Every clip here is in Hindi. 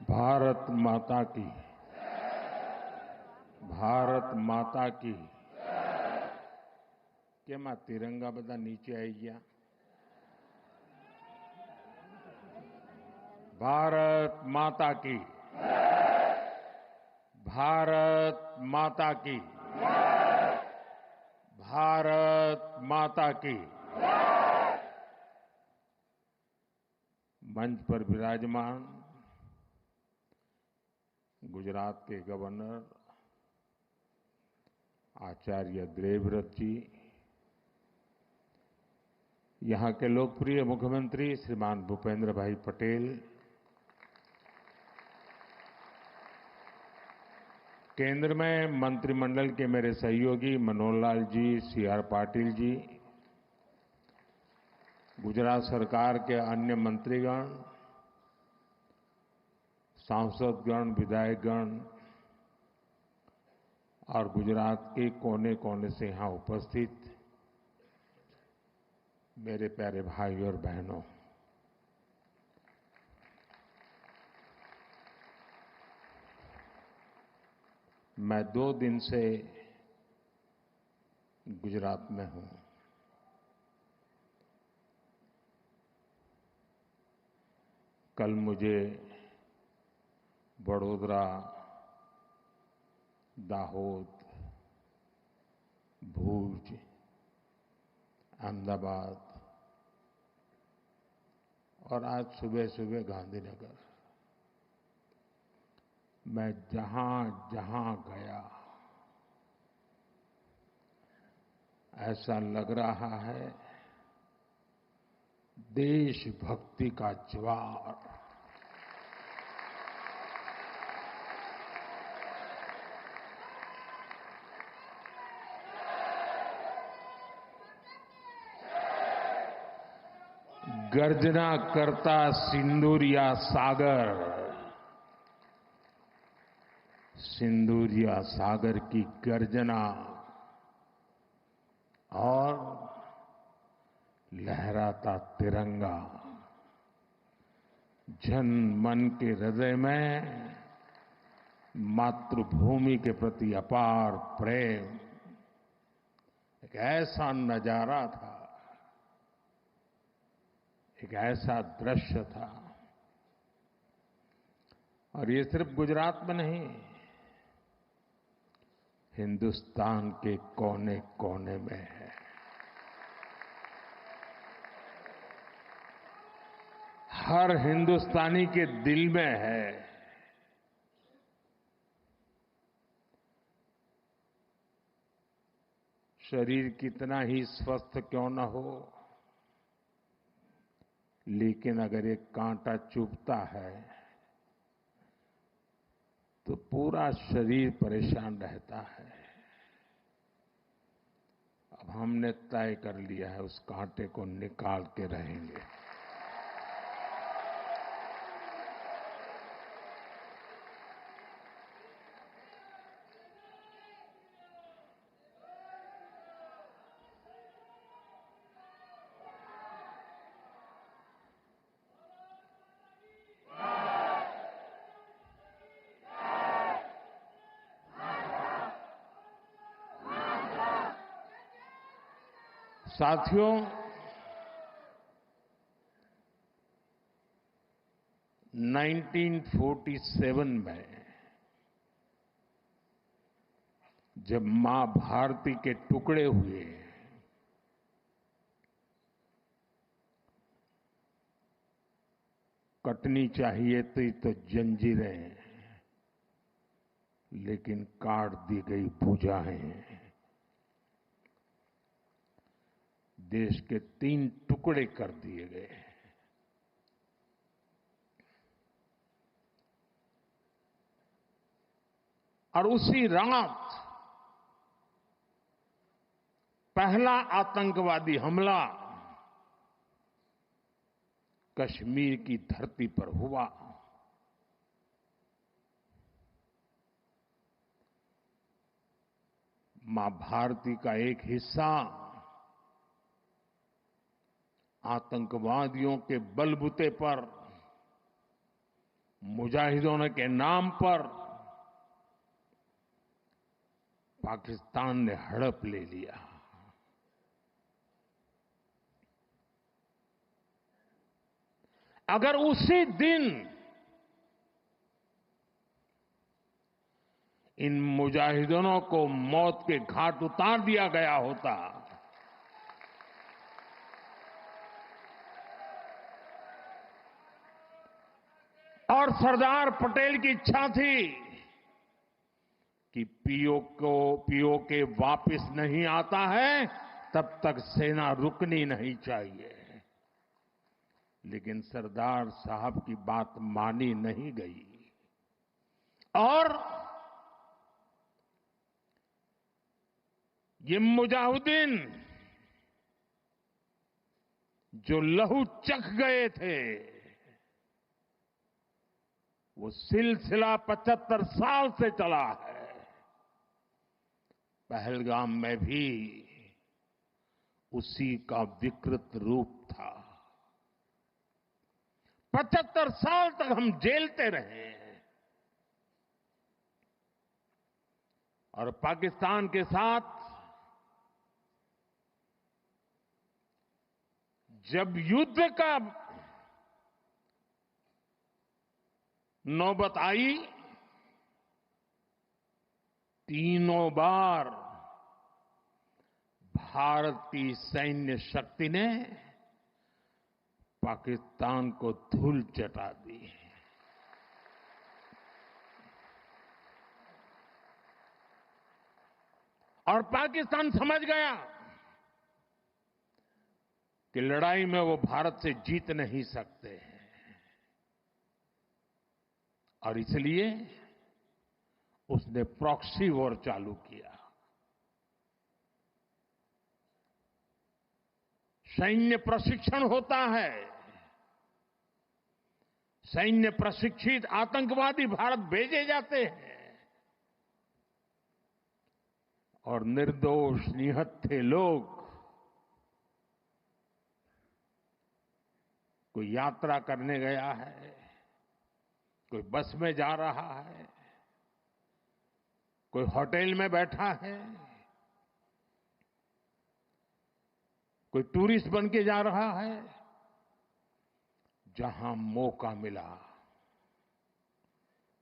भारत माता की। भारत माता की। કેમ આ તિરંગા બધા નીચે આવી ગયા? भारत माता की। भारत माता की। भारत माता की। मंच पर विराजमान गुजरात के गवर्नर आचार्य देवव्रत जी, यहां के लोकप्रिय मुख्यमंत्री श्रीमान भूपेंद्र भाई पटेल, केंद्र में मंत्रिमंडल के मेरे सहयोगी मनोहर लाल जी, सीआर पाटिल जी, गुजरात सरकार के अन्य मंत्रीगण, सांसदगण, विधायकगण और गुजरात के कोने कोने से यहां उपस्थित मेरे प्यारे भाई और बहनों, मैं 2 दिन से गुजरात में हूं। कल मुझे वडोदरा, दाहोद, भूज, अहमदाबाद और आज सुबह सुबह गांधीनगर, मैं जहां जहां गया ऐसा लग रहा है देशभक्ति का ज्वार गर्जना करता सिंदूरिया सागर, सिंदूरिया सागर की गर्जना और लहराता तिरंगा जन मन के हृदय में मातृभूमि के प्रति अपार प्रेम, एक ऐसा नजारा था, एक ऐसा दृश्य था। और ये सिर्फ गुजरात में नहीं, हिंदुस्तान के कोने कोने में है। हर हिंदुस्तानी के दिल में है। शरीर कितना ही स्वस्थ क्यों न हो, लेकिन अगर एक कांटा चुभता है तो पूरा शरीर परेशान रहता है। अब हमने तय कर लिया है उस कांटे को निकाल के रहेंगे। साथियों, 1947 में जब मां भारती के टुकड़े हुए, कटनी चाहिए थी तो जंजीरें, लेकिन काट दी गई भुजाएं। देश के 3 टुकड़े कर दिए गए। और उसी रात पहला आतंकवादी हमला कश्मीर की धरती पर हुआ। मां भारती का एक हिस्सा आतंकवादियों के बलबूते पर मुजाहिदों के नाम पर पाकिस्तान ने हड़प ले लिया। अगर उसी दिन इन मुजाहिदों को मौत के घाट उतार दिया गया होता और सरदार पटेल की इच्छा थी कि पीओके वापस नहीं आता है तब तक सेना रुकनी नहीं चाहिए, लेकिन सरदार साहब की बात मानी नहीं गई और ये मुजाहिदीन जो लहू चख गए थे वो सिलसिला 75 साल से चला है। पहलगाम में भी उसी का विकृत रूप था। 75 साल तक हम जेलते रहे और पाकिस्तान के साथ जब युद्ध का नौबत आई, तीनों बार भारत की सैन्य शक्ति ने पाकिस्तान को धूल चटा दी। और पाकिस्तान समझ गया कि लड़ाई में वो भारत से जीत नहीं सकते हैं और इसलिए उसने प्रॉक्सी वॉर चालू किया। सैन्य प्रशिक्षण होता है, सैन्य प्रशिक्षित आतंकवादी भारत भेजे जाते हैं और निर्दोष निहत्थे लोग कोई यात्रा करने गया है, कोई बस में जा रहा है, कोई होटल में बैठा है, कोई टूरिस्ट बन के जा रहा है, जहां मौका मिला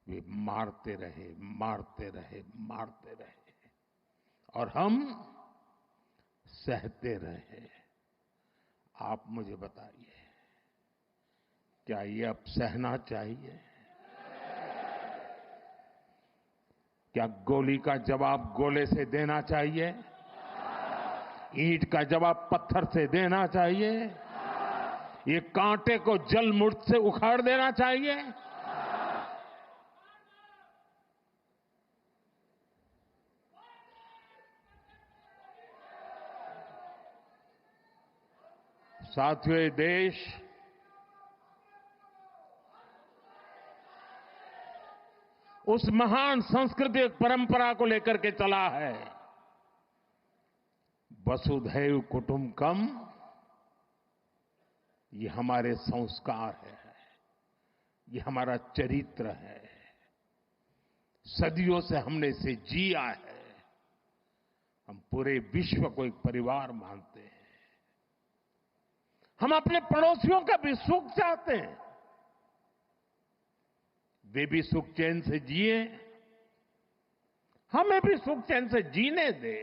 वे मारते रहे, मारते रहे, मारते रहे और हम सहते रहे। आप मुझे बताइए, क्या ये अब सहना चाहिए? क्या गोली का जवाब गोले से देना चाहिए? ईंट का जवाब पत्थर से देना चाहिए? ये कांटे को जल मुर्द से उखाड़ देना चाहिए? साथियों, ये देश उस महान सांस्कृतिक परंपरा को लेकर के चला है, वसुधैव कुटुंबकम। ये हमारे संस्कार है, ये हमारा चरित्र है, सदियों से हमने इसे जिया है। हम पूरे विश्व को एक परिवार मानते हैं। हम अपने पड़ोसियों का भी सुख चाहते हैं, वे भी सुख चैन से जिए, हमें भी सुख चैन से जीने दे।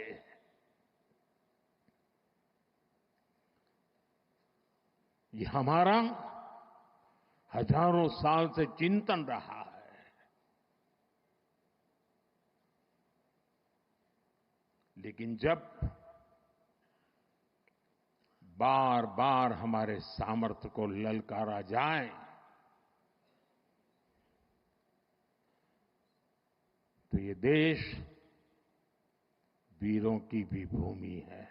ये हमारा हजारों साल से चिंतन रहा है। लेकिन जब बार बार हमारे सामर्थ्य को ललकारा जाए तो ये देश वीरों की भी भूमि है।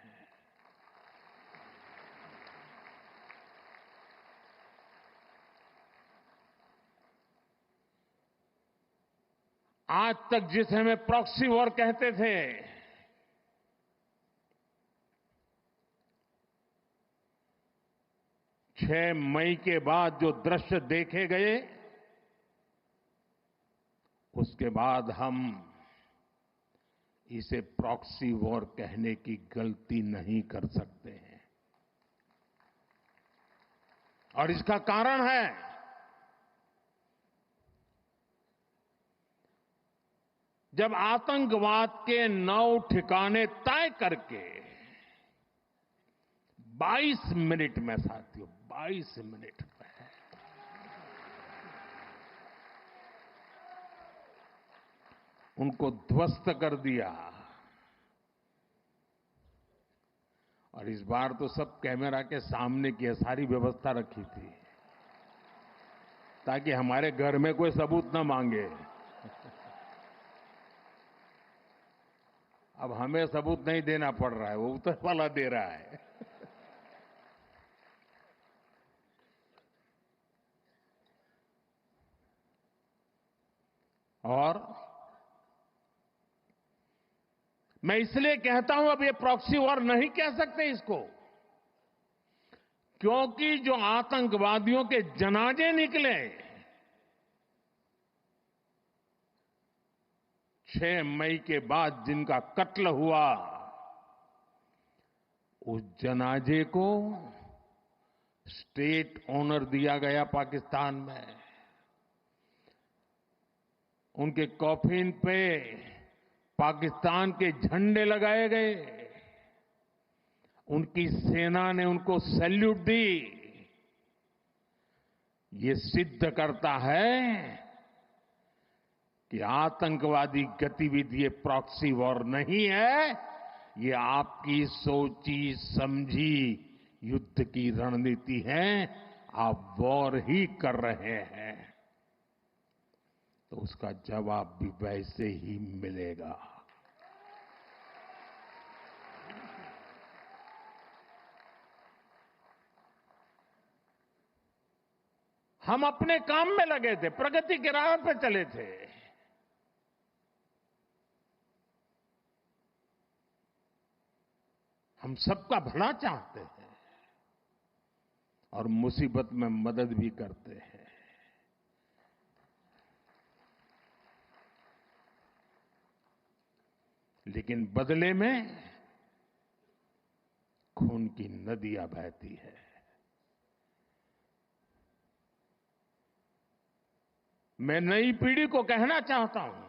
आज तक जिसे हमें प्रॉक्सी वॉर कहते थे, 6 मई के बाद जो दृश्य देखे गए उसके बाद हम इसे प्रॉक्सी वॉर कहने की गलती नहीं कर सकते हैं। और इसका कारण है जब आतंकवाद के 9 ठिकाने तय करके 22 मिनट में, साथियों 22 मिनट में उनको ध्वस्त कर दिया। और इस बार तो सब कैमरा के सामने की सारी व्यवस्था रखी थी ताकि हमारे घर में कोई सबूत न मांगे। अब हमें सबूत नहीं देना पड़ रहा है, वो ऊपर वाला दे रहा है। और मैं इसलिए कहता हूं अब ये प्रॉक्सी वॉर नहीं कह सकते इसको, क्योंकि जो आतंकवादियों के जनाजे निकले 6 मई के बाद जिनका कत्ल हुआ, उस जनाजे को स्टेट ऑनर दिया गया पाकिस्तान में। उनके कॉफिन पे पाकिस्तान के झंडे लगाए गए, उनकी सेना ने उनको सैल्यूट दी। ये सिद्ध करता है कि आतंकवादी गतिविधि ये प्रॉक्सी वॉर नहीं है, ये आपकी सोची समझी युद्ध की रणनीति है। आप वॉर ही कर रहे हैं तो उसका जवाब भी वैसे ही मिलेगा। हम अपने काम में लगे थे, प्रगति के राह पे चले थे। हम सबका भला चाहते हैं और मुसीबत में मदद भी करते हैं। लेकिन बदले में खून की नदियां बहती है। मैं नई पीढ़ी को कहना चाहता हूं,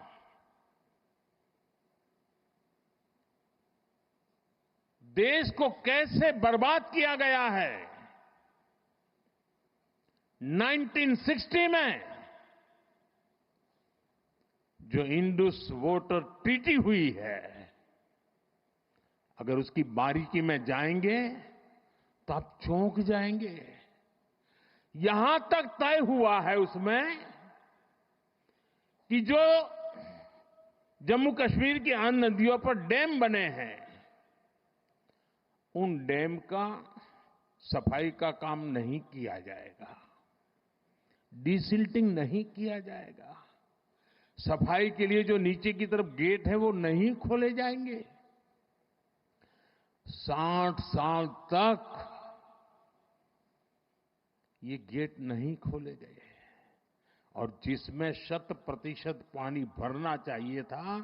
देश को कैसे बर्बाद किया गया है। 1960 में जो इंडस वाटर ट्रीटी हुई है, अगर उसकी बारीकी में जाएंगे तो आप चौंक जाएंगे। यहां तक तय हुआ है उसमें कि जो जम्मू कश्मीर की अन्य नदियों पर डैम बने हैं, उन डैम का सफाई का काम नहीं किया जाएगा, डिसिल्टिंग नहीं किया जाएगा, सफाई के लिए जो नीचे की तरफ गेट है वो नहीं खोले जाएंगे। 60 साल तक ये गेट नहीं खोले गए और जिसमें 100% पानी भरना चाहिए था,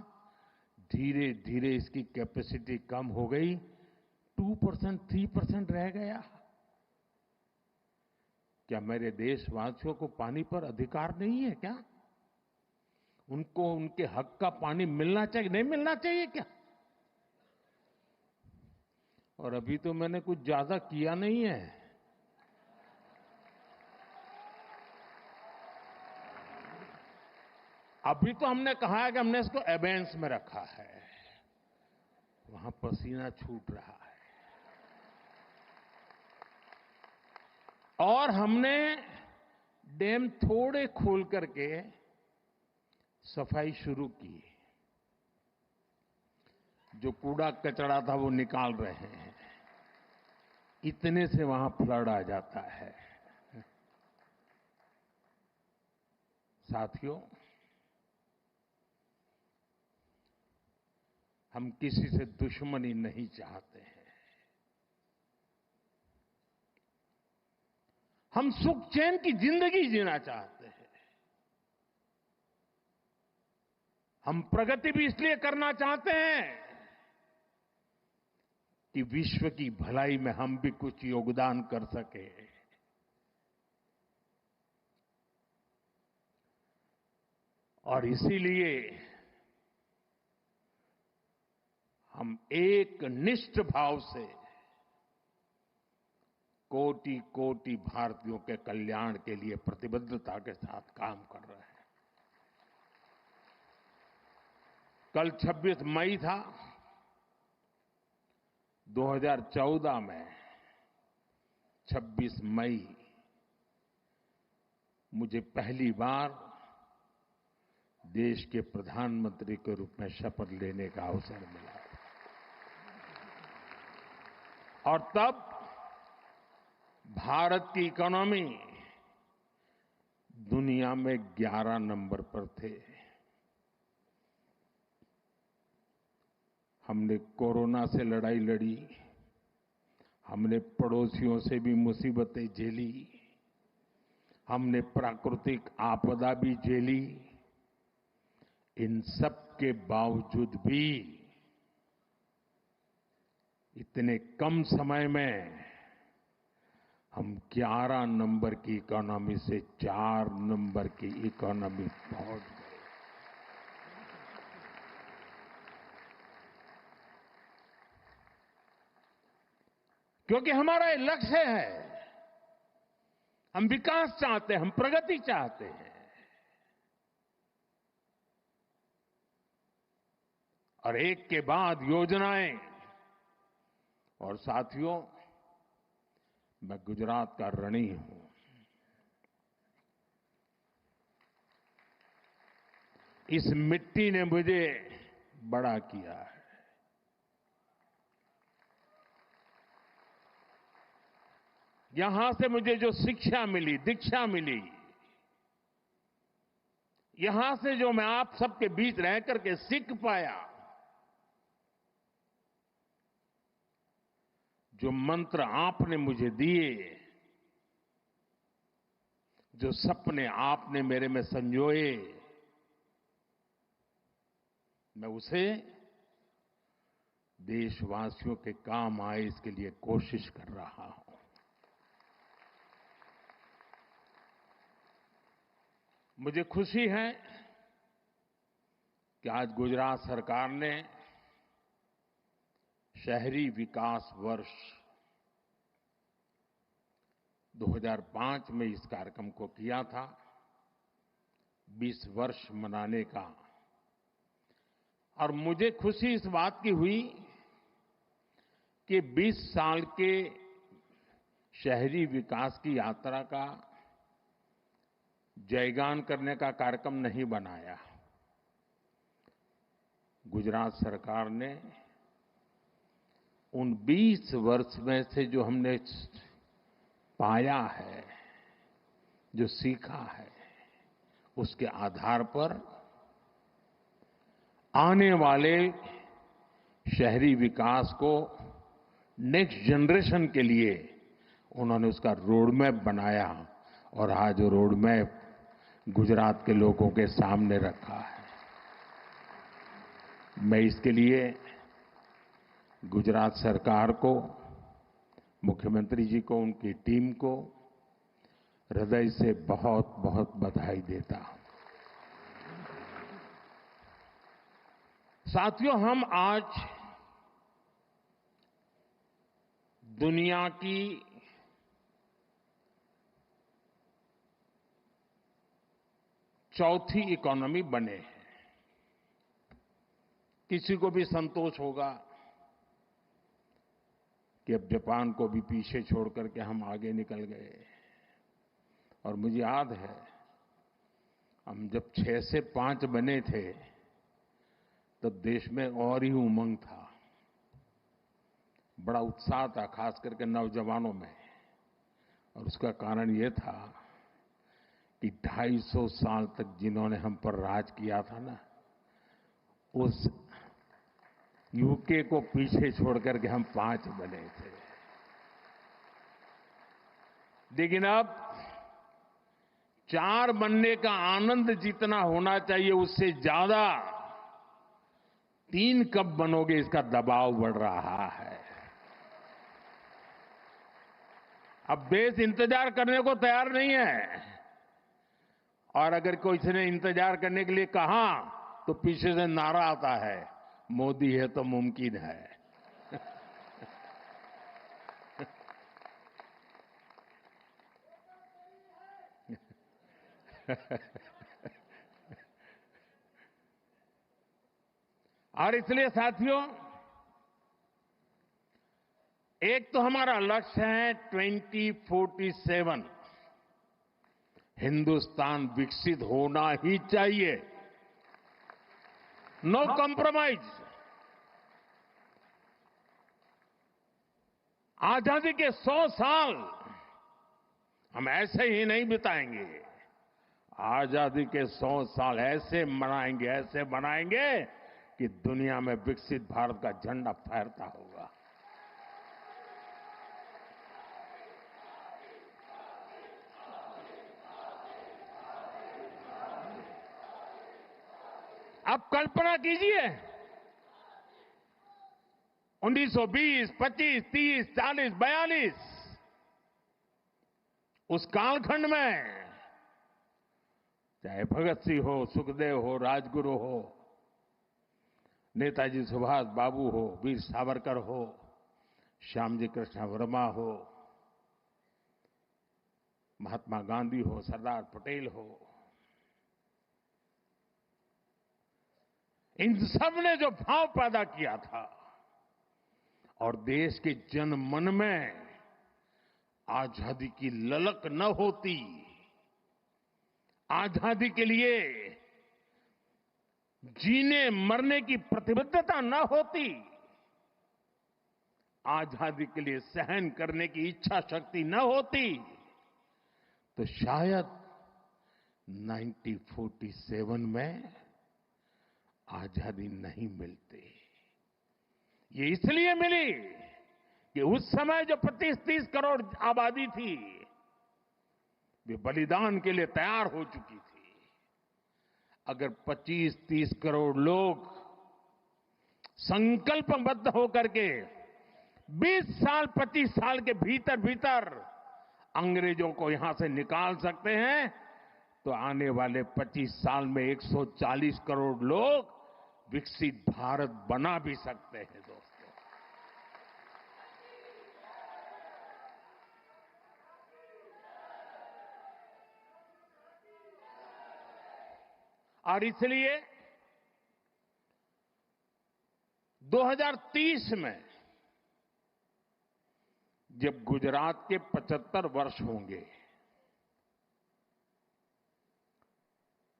धीरे धीरे इसकी कैपेसिटी कम हो गई, 2%, 3% रह गया। क्या मेरे देशवासियों को पानी पर अधिकार नहीं है क्या? उनको उनके हक का पानी मिलना चाहिए, नहीं मिलना चाहिए क्या? और अभी तो मैंने कुछ ज्यादा किया नहीं है। अभी तो हमने कहा है कि हमने इसको एबेंस में रखा है, वहां पसीना छूट रहा है। और हमने डैम थोड़े खोल करके सफाई शुरू की। जो कूड़ा कचरा था वो निकाल रहे हैं, इतने से वहां फ्लड आ जाता है। साथियों, हम किसी से दुश्मनी नहीं चाहते हैं, हम सुख चैन की जिंदगी जीना चाहते हैं। हम प्रगति भी इसलिए करना चाहते हैं कि विश्व की भलाई में हम भी कुछ योगदान कर सके। और इसीलिए हम एक निष्ठ भाव से कोटि कोटि भारतीयों के कल्याण के लिए प्रतिबद्धता के साथ काम कर रहे हैं। कल 26 मई था। 2014 में 26 मई मुझे पहली बार देश के प्रधानमंत्री के रूप में शपथ लेने का अवसर मिला। और तब भारत की इकोनॉमी दुनिया में 11 नंबर पर थे। हमने कोरोना से लड़ाई लड़ी, हमने पड़ोसियों से भी मुसीबतें झेली, हमने प्राकृतिक आपदा भी झेली। इन सब के बावजूद भी इतने कम समय में हम 11 नंबर की इकोनॉमी से 4 नंबर की इकोनॉमी पहुंच गए। क्योंकि हमारा ये लक्ष्य है, हम विकास चाहते हैं, हम प्रगति चाहते हैं। और एक के बाद योजनाएं। और साथियों, मैं गुजरात का ऋणी हूं। इस मिट्टी ने मुझे बड़ा किया है। यहां से मुझे जो शिक्षा मिली, दीक्षा मिली, यहां से जो मैं आप सबके बीच रह करके सीख पाया, जो मंत्र आपने मुझे दिए, जो सपने आपने मेरे में संजोए, मैं उसे देशवासियों के काम आए इसके लिए कोशिश कर रहा हूं। मुझे खुशी है कि आज गुजरात सरकार ने शहरी विकास वर्ष 2005 में इस कार्यक्रम को किया था, 20 वर्ष मनाने का। और मुझे खुशी इस बात की हुई कि 20 साल के शहरी विकास की यात्रा का जयगान करने का कार्यक्रम नहीं बनाया। गुजरात सरकार ने उन 20 वर्ष में से जो हमने पाया है, जो सीखा है, उसके आधार पर आने वाले शहरी विकास को नेक्स्ट जनरेशन के लिए उन्होंने उसका रोड मैप बनाया। और आज वो रोड मैप गुजरात के लोगों के सामने रखा है। मैं इसके लिए गुजरात सरकार को, मुख्यमंत्री जी को, उनकी टीम को हृदय से बहुत बहुत बधाई देता हूं। साथियों, हम आज दुनिया की चौथी इकोनॉमी बने हैं। किसी को भी संतोष होगा कि अब जापान को भी पीछे छोड़ करके हम आगे निकल गए। और मुझे याद है, हम जब 6 से 5 बने थे तब देश में और ही उमंग था, बड़ा उत्साह था, खास करके नौजवानों में। और उसका कारण ये था कि 250 साल तक जिन्होंने हम पर राज किया था ना, उस यूके को पीछे छोड़ करके हम 5 बने थे। लेकिन अब 4 बनने का आनंद जितना होना चाहिए, उससे ज्यादा 3 कब बनोगे इसका दबाव बढ़ रहा है। अब देश इंतजार करने को तैयार नहीं है, और अगर कोई ने इंतजार करने के लिए कहा तो पीछे से नारा आता है, मोदी है तो मुमकिन है। और इसलिए साथियों, एक तो हमारा लक्ष्य है 2047 हिंदुस्तान विकसित होना ही चाहिए, नो कॉम्प्रोमाइज। आजादी के 100 साल हम ऐसे ही नहीं बिताएंगे। आजादी के 100 साल ऐसे मनाएंगे कि दुनिया में विकसित भारत का झंडा फहरता होगा। अब कल्पना कीजिए, 1920, 25, 30, 40, 42 उस कालखंड में चाहे भगत सिंह हो, सुखदेव हो, राजगुरु हो, नेताजी सुभाष बाबू हो, वीर सावरकर हो, श्यामजी कृष्ण वर्मा हो, महात्मा गांधी हो, सरदार पटेल हो, इन सब ने जो भाव पैदा किया था और देश के जन मन में आजादी की ललक न होती, आजादी के लिए जीने मरने की प्रतिबद्धता न होती, आजादी के लिए सहन करने की इच्छा शक्ति न होती, तो शायद 1947 में आजादी नहीं मिलती। ये इसलिए मिली कि उस समय जो 25-30 करोड़ आबादी थी, वे बलिदान के लिए तैयार हो चुकी थी। अगर 25-30 करोड़ लोग संकल्पबद्ध होकर के 20 साल 25 साल के भीतर भीतर अंग्रेजों को यहां से निकाल सकते हैं, तो आने वाले 25 साल में 140 करोड़ लोग विकसित भारत बना भी सकते हैं। दोस्तों, और इसलिए 2030 में जब गुजरात के 75 वर्ष होंगे,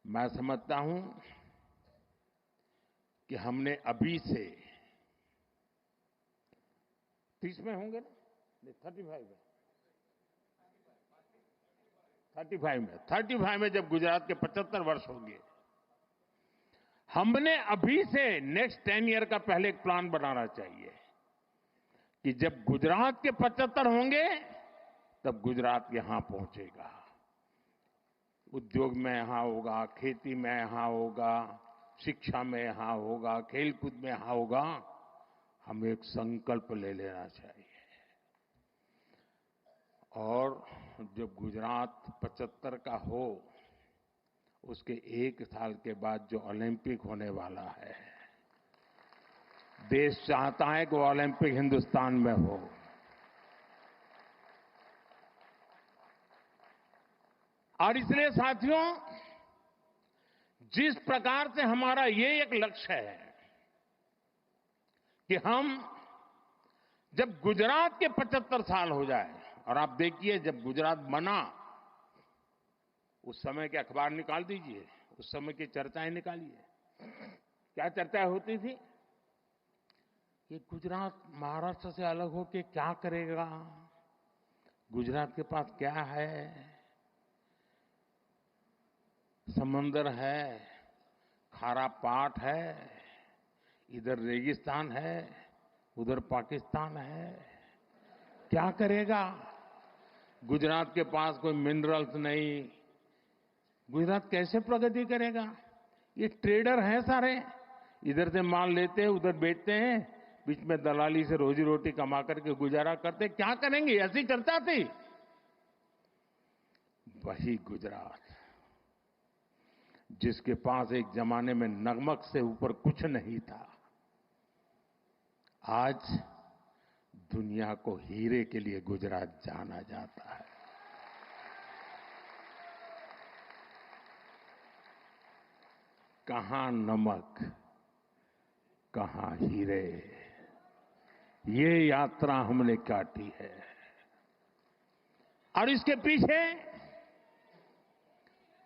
मैं समझता हूं कि हमने अभी से 30 में होंगे ना, 35 में जब गुजरात के 75 वर्ष होंगे, हमने अभी से नेक्स्ट 10 ईयर का पहले एक प्लान बनाना चाहिए कि जब गुजरात के 75 होंगे तब गुजरात यहां पहुंचेगा, उद्योग में यहां होगा, खेती में यहां होगा, शिक्षा में यहां होगा, खेलकूद में यहां होगा। हमें एक संकल्प ले लेना चाहिए, और जब गुजरात 75 का हो, उसके 1 साल के बाद जो ओलंपिक होने वाला है, देश चाहता है कि वो ओलंपिक हिंदुस्तान में हो। और इसलिए साथियों, जिस प्रकार से हमारा ये एक लक्ष्य है कि हम जब गुजरात के 75 साल हो जाए, और आप देखिए जब गुजरात बना उस समय के अखबार निकाल दीजिए, उस समय की चर्चाएं निकालिए, क्या चर्चा होती थी कि गुजरात महाराष्ट्र से अलग होकर क्या करेगा, गुजरात के पास क्या है, समंदर है, खारा पाट है, इधर रेगिस्तान है, उधर पाकिस्तान है, क्या करेगा, गुजरात के पास कोई मिनरल्स नहीं, गुजरात कैसे प्रगति करेगा, ये ट्रेडर हैं सारे, इधर से माल लेते हैं, उधर बेचते हैं, बीच में दलाली से रोजी रोटी कमा करके गुजारा करते। क्या करेंगे? ऐसी चर्चा थी। वही गुजरात जिसके पास एक जमाने में नमक से ऊपर कुछ नहीं था, आज दुनिया को हीरे के लिए गुजरात जाना जाता है। कहां नमक, कहां हीरे, ये यात्रा हमने काटी है। और इसके पीछे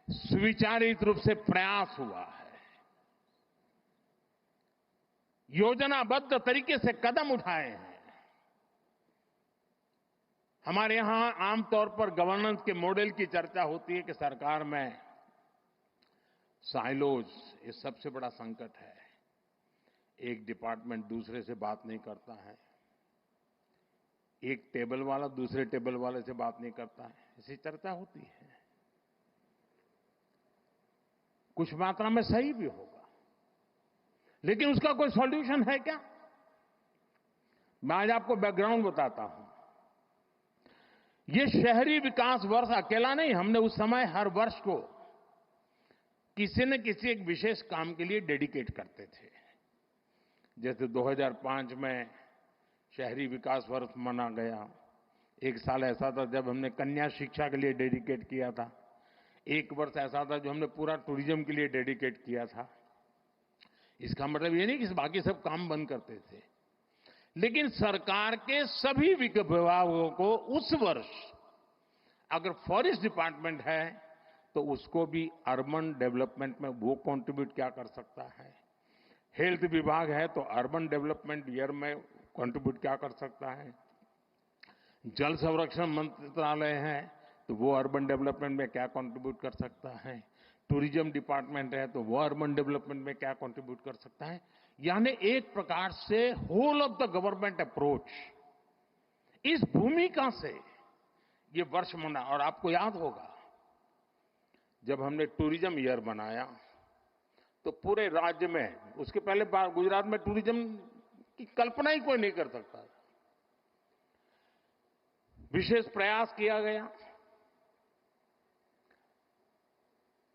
सुविचारित रूप से प्रयास हुआ है, योजनाबद्ध तरीके से कदम उठाए हैं। हमारे यहां आमतौर पर गवर्नेंस के मॉडल की चर्चा होती है कि सरकार में साइलोज ये सबसे बड़ा संकट है। एक डिपार्टमेंट दूसरे से बात नहीं करता है, एक टेबल वाला दूसरे टेबल वाले से बात नहीं करता है, ऐसी चर्चा होती है। कुछ मात्रा में सही भी होगा, लेकिन उसका कोई सॉल्यूशन है क्या? मैं आज आपको बैकग्राउंड बताता हूं। ये शहरी विकास वर्ष अकेला नहीं, हमने उस समय हर वर्ष को किसी न किसी एक विशेष काम के लिए डेडिकेट करते थे। जैसे 2005 में शहरी विकास वर्ष मना गया। एक साल ऐसा था जब हमने कन्या शिक्षा के लिए डेडिकेट किया था। एक वर्ष ऐसा था जो हमने पूरा टूरिज्म के लिए डेडिकेट किया था। इसका मतलब ये नहीं कि बाकी सब काम बंद करते थे, लेकिन सरकार के सभी विभागों को उस वर्ष अगर फॉरेस्ट डिपार्टमेंट है तो उसको भी अर्बन डेवलपमेंट में वो कंट्रीब्यूट क्या कर सकता है, हेल्थ विभाग है तो अर्बन डेवलपमेंट ईयर में कंट्रीब्यूट क्या कर सकता है, जल संरक्षण मंत्रालय है तो वो अर्बन डेवलपमेंट में क्या कंट्रीब्यूट कर सकता है, टूरिज्म डिपार्टमेंट है तो वो अर्बन डेवलपमेंट में क्या कंट्रीब्यूट कर सकता है। यानी एक प्रकार से whole of the government approach, इस भूमिका से ये वर्ष मना। और आपको याद होगा जब हमने टूरिज्म ईयर बनाया तो पूरे राज्य में, उसके पहले गुजरात में टूरिज्म की कल्पना ही कोई नहीं कर सकता, विशेष प्रयास किया गया।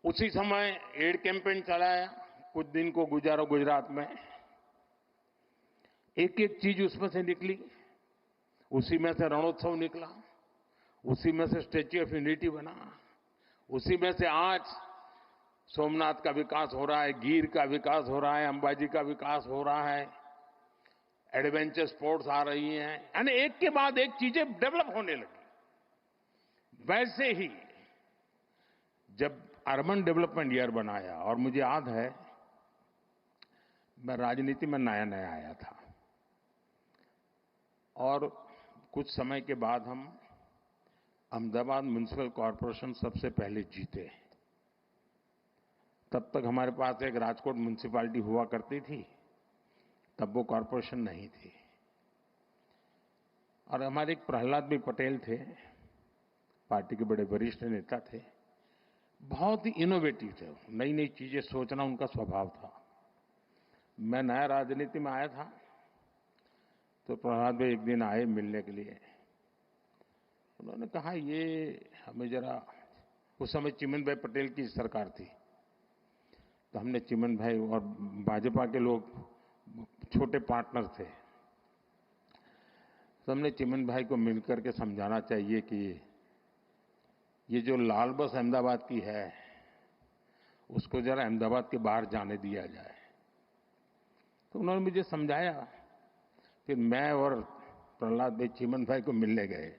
उसी समय एड कैंपेन चलाया, कुछ दिन को गुजारो गुजरात में। एक एक चीज उसमें से निकली, उसी में से रणोत्सव निकला, उसी में से स्टैच्यू ऑफ यूनिटी बना, उसी में से आज सोमनाथ का विकास हो रहा है, गिर का विकास हो रहा है, अंबाजी का विकास हो रहा है, एडवेंचर स्पोर्ट्स आ रही हैं, यानी एक के बाद एक चीजें डेवलप होने लगी। वैसे ही जब अर्बन डेवलपमेंट ईयर बनाया, और मुझे याद है मैं राजनीति में नया नया आया था और कुछ समय के बाद हम अहमदाबाद म्युनिसिपल कॉरपोरेशन सबसे पहले जीते। तब तक हमारे पास एक राजकोट म्युनिसिपैलिटी हुआ करती थी, तब वो कॉरपोरेशन नहीं थी। और हमारे एक प्रहलाद भाई पटेल थे, पार्टी के बड़े वरिष्ठ नेता थे, बहुत ही इनोवेटिव थे, नई नई चीजें सोचना उनका स्वभाव था। मैं नया राजनीति में आया था तो प्रहलाद भाई एक दिन आए मिलने के लिए। उन्होंने कहा ये हमें जरा, उस समय चिमन भाई पटेल की सरकार थी, तो हमने चिमन भाई और भाजपा के लोग छोटे पार्टनर थे, तो हमने चिमन भाई को मिलकर के समझाना चाहिए कि ये जो लाल बस अहमदाबाद की है उसको जरा अहमदाबाद के बाहर जाने दिया जाए। तो उन्होंने मुझे समझाया। फिर मैं और प्रहलाद भाई चिमन भाई को मिलने गए।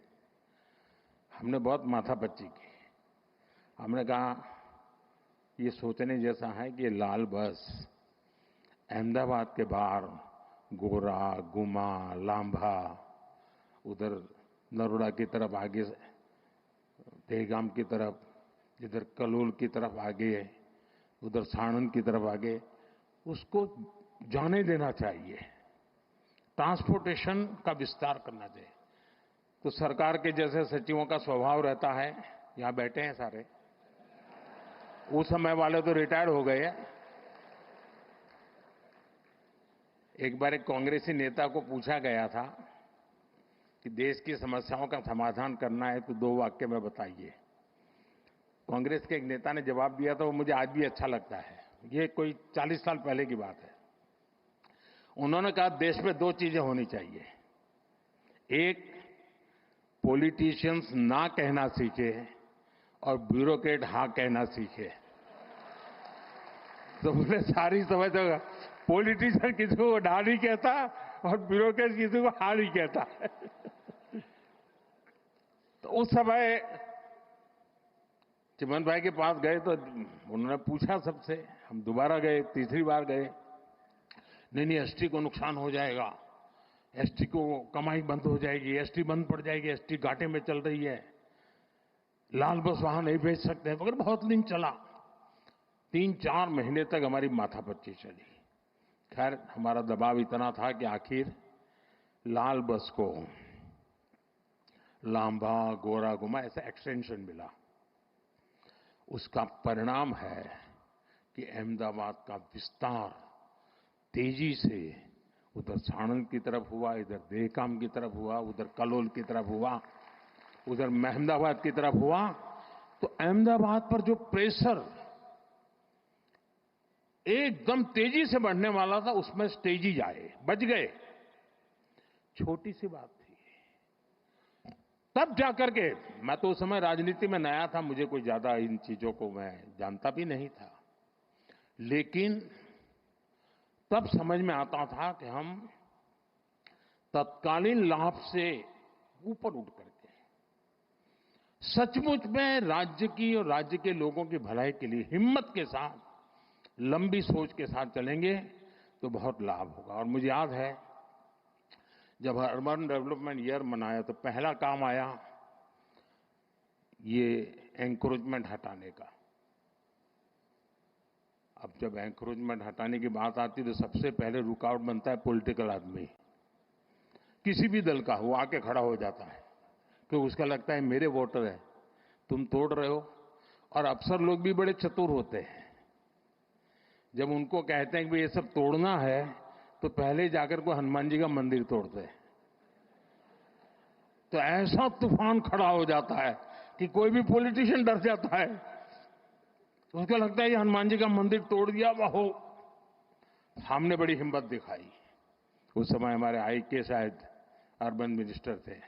हमने बहुत माथापच्ची की। हमने कहा ये सोचने जैसा है कि ये लाल बस अहमदाबाद के बाहर गोरा, गुमा, लांभा, उधर नरोड़ा की तरफ आगे, देहगाम की तरफ, इधर कलोल की तरफ आगे, उधर साणंद की तरफ आगे, उसको जाने देना चाहिए, ट्रांसपोर्टेशन का विस्तार करना चाहिए। तो सरकार के जैसे सचिवों का स्वभाव रहता है, यहां बैठे हैं सारे, उस समय वाले तो रिटायर्ड हो गए हैं, एक बार एक कांग्रेसी नेता को पूछा गया था कि देश की समस्याओं का समाधान करना है तो 2 वाक्य में बताइए। कांग्रेस के एक नेता ने जवाब दिया था, वो मुझे आज भी अच्छा लगता है। ये कोई 40 साल पहले की बात है। उन्होंने कहा, देश में 2 चीजें होनी चाहिए। एक, पॉलिटिशियंस ना कहना सीखे और ब्यूरोक्रेट हाँ कहना सीखे। तो मुझे सारी समझ होगा, पॉलिटिशियन किसी को ना नहीं कहता और ब्यूरोक्रेट किसी को हाँ नहीं कहता। तो उस समय चिमन भाई के पास गए तो उन्होंने पूछा सबसे, हम दोबारा गए, तीसरी बार गए, नहीं एसटी को नुकसान हो जाएगा, एसटी को कमाई बंद हो जाएगी, एसटी बंद पड़ जाएगी, एसटी घाटे में चल रही है, लाल बस वहां नहीं भेज सकते, मगर बहुत दिन चला। 3-4 महीने तक हमारी माथापच्ची चली। खैर, हमारा दबाव इतना था कि आखिर लाल बस को लांबा गोरा गुमा ऐसा एक्सटेंशन मिला। उसका परिणाम है कि अहमदाबाद का विस्तार तेजी से उधर साणंद की तरफ हुआ, इधर देहकाम की तरफ हुआ, उधर कलोल की तरफ हुआ, उधर महमदाबाद की तरफ हुआ। तो अहमदाबाद पर जो प्रेशर एकदम तेजी से बढ़ने वाला था, उसमें तेजी आए, बच गए। छोटी सी बात थी। तब जाकर के, मैं तो उस समय राजनीति में नया था, मुझे कोई ज्यादा इन चीजों को मैं जानता भी नहीं था, लेकिन तब समझ में आता था कि हम तत्कालीन लाभ से ऊपर उठ करके सचमुच में राज्य की और राज्य के लोगों की भलाई के लिए हिम्मत के साथ, लंबी सोच के साथ चलेंगे तो बहुत लाभ होगा। और मुझे याद है, जब अर्बन डेवलपमेंट ईयर मनाया तो पहला काम आया ये एंक्रोचमेंट हटाने का। अब जब एंक्रोचमेंट हटाने की बात आती तो सबसे पहले रुकावट बनता है पॉलिटिकल आदमी, किसी भी दल का, वो आके खड़ा हो जाता है क्योंकि उसका लगता है मेरे वोटर है, तुम तोड़ रहे हो। और अफसर लोग भी बड़े चतुर होते हैं, जब उनको कहते हैं कि ये सब तोड़ना है तो पहले जाकर को हनुमान जी का मंदिर तोड़ते हैं। तो ऐसा तूफान खड़ा हो जाता है कि कोई भी पॉलिटिशियन डर जाता है, उसको लगता है ये हनुमान जी का मंदिर तोड़ दिया। वो हमने बड़ी हिम्मत दिखाई। उस समय हमारे आईके शायद अर्बन मिनिस्टर थे,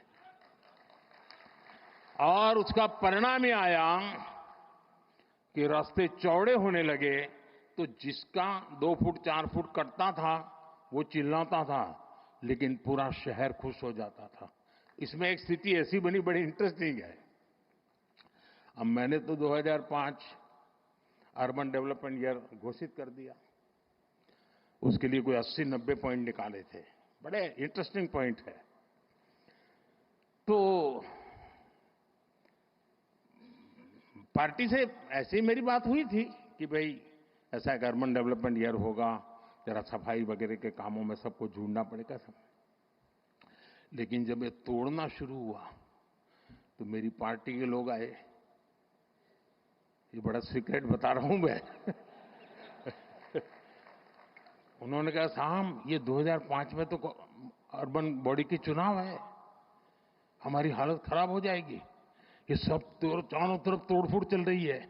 और उसका परिणाम ये आया कि रास्ते चौड़े होने लगे। तो जिसका 2 फुट 4 फुट कटता था वो चिल्लाता था, लेकिन पूरा शहर खुश हो जाता था। इसमें एक स्थिति ऐसी बनी, बड़ी इंटरेस्टिंग है। अब मैंने तो 2005 अर्बन डेवलपमेंट ईयर घोषित कर दिया। उसके लिए कोई 80-90 पॉइंट निकाले थे, बड़े इंटरेस्टिंग पॉइंट है। तो पार्टी से ऐसी मेरी बात हुई थी कि भाई ऐसा एक अर्बन डेवलपमेंट ईयर होगा, जरा सफाई वगैरह के कामों में सबको जुड़ना पड़ेगा सब। लेकिन जब ये तोड़ना शुरू हुआ तो मेरी पार्टी के लोग आए, ये बड़ा सीक्रेट बता रहा हूं मैं। उन्होंने कहा, साहब ये 2005 में तो अर्बन बॉडी की चुनाव है, हमारी हालत खराब हो जाएगी, ये सब चारों तरफ तोड़फोड़ चल रही है।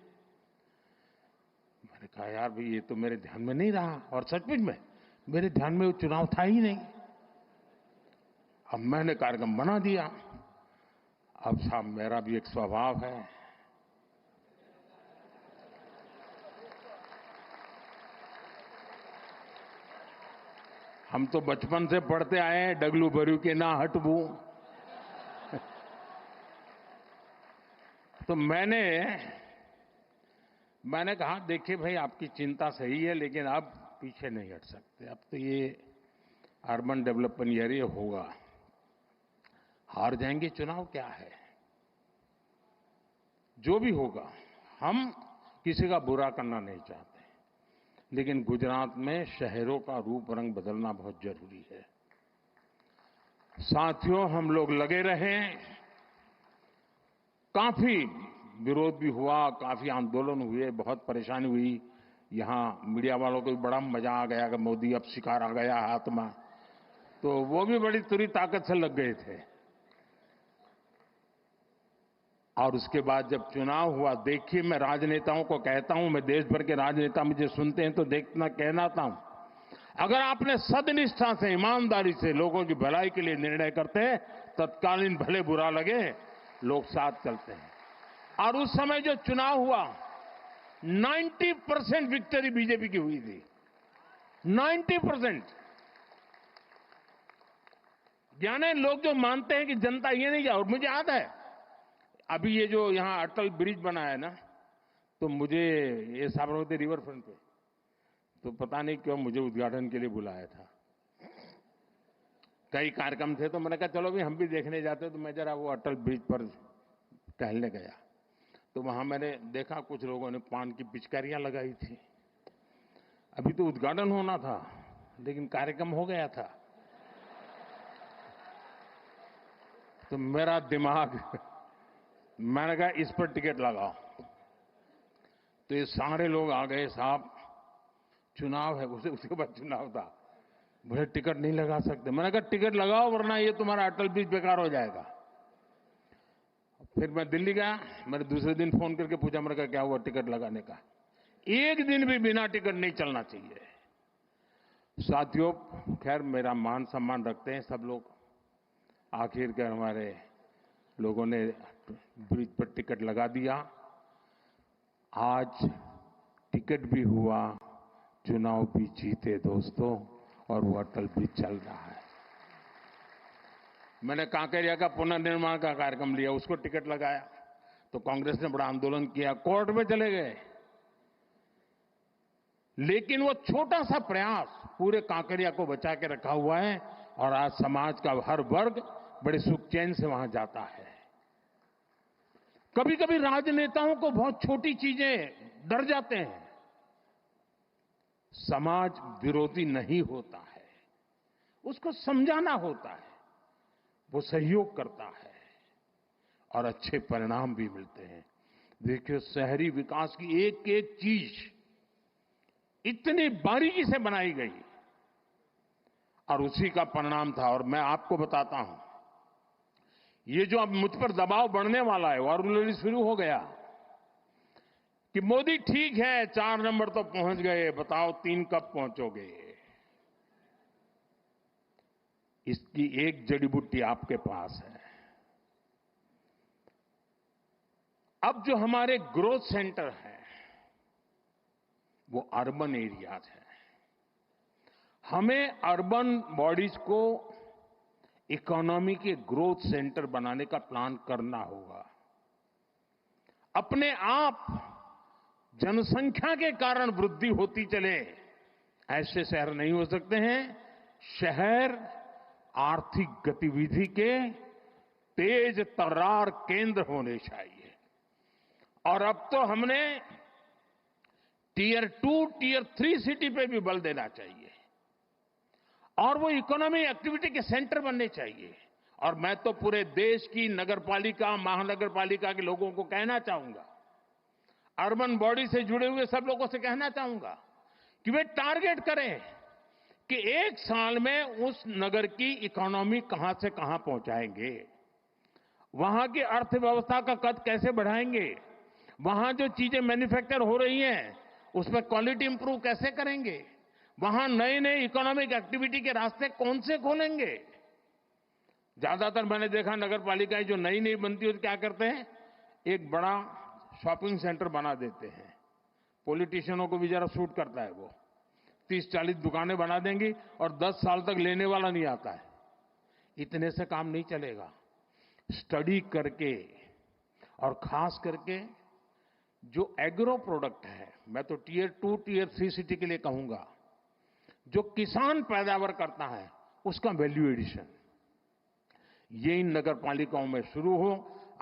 मैंने कहा, यार भाई ये तो मेरे ध्यान में नहीं रहा, और सचमुच में मेरे ध्यान में वो चुनाव था ही नहीं। अब मैंने कार्यक्रम बना दिया। अब साहब मेरा भी एक स्वभाव है, हम तो बचपन से पढ़ते आए हैं, डगलू भरू के ना हटबू। तो मैंने कहा, देखिए भाई आपकी चिंता सही है, लेकिन अब पीछे नहीं हट सकते। अब तो ये अर्बन डेवलपमेंट ईयर ये होगा, हार जाएंगे चुनाव क्या है, जो भी होगा। हम किसी का बुरा करना नहीं चाहते, लेकिन गुजरात में शहरों का रूप रंग बदलना बहुत जरूरी है। साथियों, हम लोग लगे रहे, काफी विरोध भी हुआ, काफी आंदोलन हुए, बहुत परेशानी हुई, यहाँ मीडिया वालों को भी बड़ा मजा आ गया कि मोदी अब शिकार आ गया हाथ में, तो वो भी बड़ी तुरी ताकत से लग गए थे। और उसके बाद जब चुनाव हुआ, देखिए मैं राजनेताओं को कहता हूं, मैं देश भर के राजनेता मुझे सुनते हैं तो देखना कहनाता हूं, अगर आपने सदनिष्ठा से, ईमानदारी से लोगों की भलाई के लिए निर्णय करते हैं, तत्कालीन भले बुरा लगे लोग साथ चलते हैं। और उस समय जो चुनाव हुआ 90% विक्ट्री बीजेपी की हुई थी, 90%। यानी लोग जो मानते हैं कि जनता ये नहीं जाए, और मुझे याद है अभी ये जो यहां अटल ब्रिज बना है ना, तो मुझे ये साबरमती रिवर फ्रंट पे, तो पता नहीं क्यों मुझे उद्घाटन के लिए बुलाया था। कई कार्यक्रम थे तो मैंने कहा चलो भी हम भी देखने जाते, तो मैं जरा वो अटल ब्रिज पर टहलने गया, तो वहां मैंने देखा कुछ लोगों ने पान की पिचकारियां लगाई थी। अभी तो उद्घाटन होना था लेकिन कार्यक्रम हो गया था, तो मेरा दिमाग, मैंने कहा इस पर टिकट लगाओ। तो ये सारे लोग आ गए, साहब चुनाव है, उसके बाद चुनाव था, मुझे टिकट नहीं लगा सकते। मैंने कहा टिकट लगाओ वरना ये तुम्हारा अटल ब्रिज बेकार हो जाएगा। फिर मैं दिल्ली गया, मैंने दूसरे दिन फोन करके पूछा, मैंने कहा क्या हुआ टिकट लगाने का? एक दिन भी बिना टिकट नहीं चलना चाहिए। साथियों, खैर मेरा मान सम्मान रखते हैं सब लोग, आखिरकार हमारे लोगों ने ब्रिज पर टिकट लगा दिया। आज टिकट भी हुआ, चुनाव भी जीते दोस्तों, और वो अटल ब्रिज चल रहा है। मैंने कांकरिया का पुनर्निर्माण का कार्यक्रम लिया, उसको टिकट लगाया, तो कांग्रेस ने बड़ा आंदोलन किया, कोर्ट में चले गए। लेकिन वो छोटा सा प्रयास पूरे कांकरिया को बचा के रखा हुआ है, और आज समाज का हर वर्ग बड़े सुख चैन से वहां जाता है। कभी कभी राजनेताओं को बहुत छोटी चीजें डर जाते हैं। समाज विरोधी नहीं होता है, उसको समझाना होता है, वो सहयोग करता है और अच्छे परिणाम भी मिलते हैं। देखिए शहरी विकास की एक एक चीज इतनी बारीकी से बनाई गई और उसी का परिणाम था। और मैं आपको बताता हूं, ये जो अब मुझ पर दबाव बढ़ने वाला है, और ऑलरेडी शुरू हो गया कि मोदी ठीक है 4 नंबर तो पहुंच गए, बताओ 3 कब पहुंचोगे? इसकी एक जड़ी बूटी आपके पास है। अब जो हमारे ग्रोथ सेंटर हैं वो अर्बन एरियाज हैं। हमें अर्बन बॉडीज को इकोनॉमी के ग्रोथ सेंटर बनाने का प्लान करना होगा। अपने आप जनसंख्या के कारण वृद्धि होती चले, ऐसे शहर नहीं हो सकते हैं। शहर आर्थिक गतिविधि के तेज तर्रार केंद्र होने चाहिए। और अब तो हमने टियर 2, टियर 3 सिटी पे भी बल देना चाहिए, और वो इकोनॉमी एक्टिविटी के सेंटर बनने चाहिए। और मैं तो पूरे देश की नगरपालिका, महानगरपालिका के लोगों को कहना चाहूंगा, अर्बन बॉडी से जुड़े हुए सब लोगों से कहना चाहूंगा कि वे टारगेट करें कि 1 साल में उस नगर की इकोनॉमी कहां से कहां पहुंचाएंगे, वहां की अर्थव्यवस्था का कद कैसे बढ़ाएंगे, वहां जो चीजें मैन्युफैक्चर हो रही हैं उसमें क्वालिटी इंप्रूव कैसे करेंगे, वहां नए नए इकोनॉमिक एक्टिविटी के रास्ते कौन से खोलेंगे। ज्यादातर मैंने देखा नगर पालिकाएं जो नई नई बनती है तो क्या करते हैं, एक बड़ा शॉपिंग सेंटर बना देते हैं। पॉलिटिशियनों को भी जरा सूट करता है, वो 30-40 दुकानें बना देंगी और 10 साल तक लेने वाला नहीं आता है। इतने से काम नहीं चलेगा। स्टडी करके, और खास करके जो एग्रो प्रोडक्ट है, मैं तो टियर 2, टियर 3 सिटी के लिए कहूंगा, जो किसान पैदावार करता है उसका वैल्यू एडिशन, ये इन नगर पालिकाओं में शुरू हो।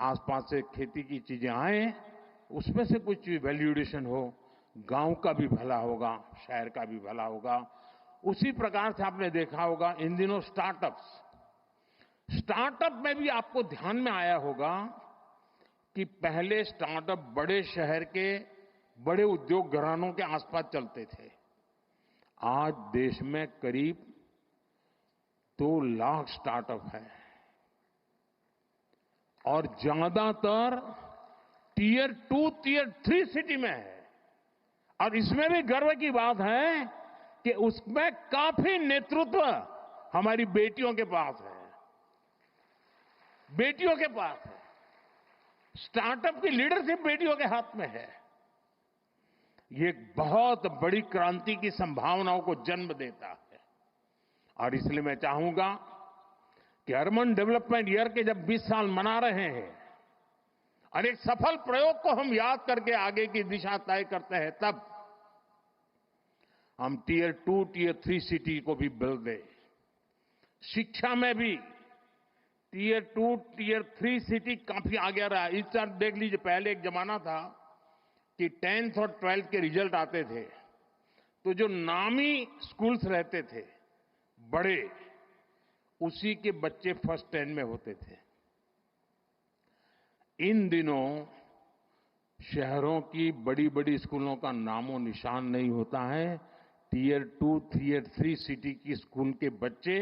आसपास से खेती की चीजें आए, उसमें से कुछ वैल्यू एडिशन हो, गांव का भी भला होगा, शहर का भी भला होगा। उसी प्रकार से आपने देखा होगा इन दिनों स्टार्टअप में भी आपको ध्यान में आया होगा कि पहले स्टार्टअप बड़े शहर के बड़े उद्योग घरानों के आसपास चलते थे। आज देश में करीब 2 लाख स्टार्टअप हैं और ज्यादातर टियर 2, टियर 3 सिटी में है। और इसमें भी गर्व की बात है कि उसमें काफी नेतृत्व हमारी बेटियों के पास है। बेटियों के पास है। स्टार्टअप की लीडरशिप बेटियों के हाथ में है। ये एक बहुत बड़ी क्रांति की संभावनाओं को जन्म देता है। और इसलिए मैं चाहूंगा कि अर्बन डेवलपमेंट ईयर के जब 20 साल मना रहे हैं और एक सफल प्रयोग को हम याद करके आगे की दिशा तय करते हैं, तब हम टियर 2, टियर 3 सिटी को भी बल दें। शिक्षा में भी टियर 2, टियर 3 सिटी काफी आगे रहा। इस तरह देख लीजिए, पहले एक जमाना था कि 10th और 12th के रिजल्ट आते थे तो जो नामी स्कूल्स रहते थे बड़े, उसी के बच्चे फर्स्ट 10 में होते थे। इन दिनों शहरों की बड़ी बड़ी स्कूलों का नामो निशान नहीं होता है। टियर 2, टियर 3 सिटी की स्कूल के बच्चे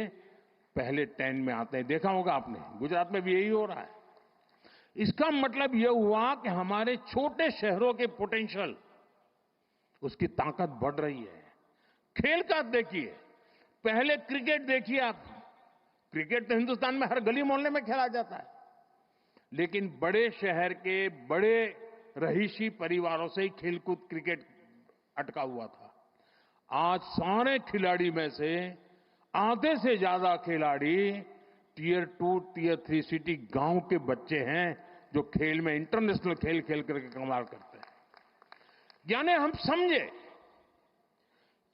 पहले 10 में आते हैं। देखा होगा आपने, गुजरात में भी यही हो रहा है। इसका मतलब यह हुआ कि हमारे छोटे शहरों के पोटेंशियल, उसकी ताकत बढ़ रही है। खेल का देखिए, पहले क्रिकेट देखिए आप। क्रिकेट तो हिंदुस्तान में हर गली मोहल्ले में खेला जाता है, लेकिन बड़े शहर के बड़े रहीशी परिवारों से ही खेलकूद क्रिकेट अटका हुआ था। आज सारे खिलाड़ी में से आधे से ज्यादा खिलाड़ी टियर 2, टियर 3 सिटी गांव के बच्चे हैं जो खेल में इंटरनेशनल खेल खेल करके कमाल करते हैं। यानी हम समझे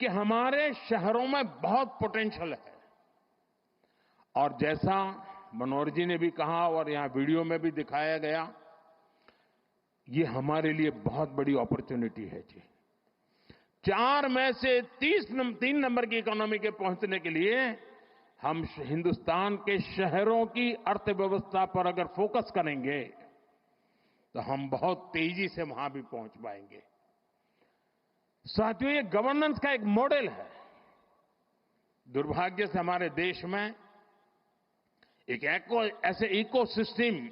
कि हमारे शहरों में बहुत पोटेंशियल है। और जैसा मनोहर जी ने भी कहा और यहां वीडियो में भी दिखाया गया, ये हमारे लिए बहुत बड़ी अपॉर्चुनिटी है जी। 4 में से 3 नंबर की इकोनॉमी के पहुंचने के लिए हम हिंदुस्तान के शहरों की अर्थव्यवस्था पर अगर फोकस करेंगे तो हम बहुत तेजी से वहां भी पहुंच पाएंगे। साथियों, ये गवर्नेंस का एक मॉडल है। दुर्भाग्य से हमारे देश में एक ऐसे इकोसिस्टम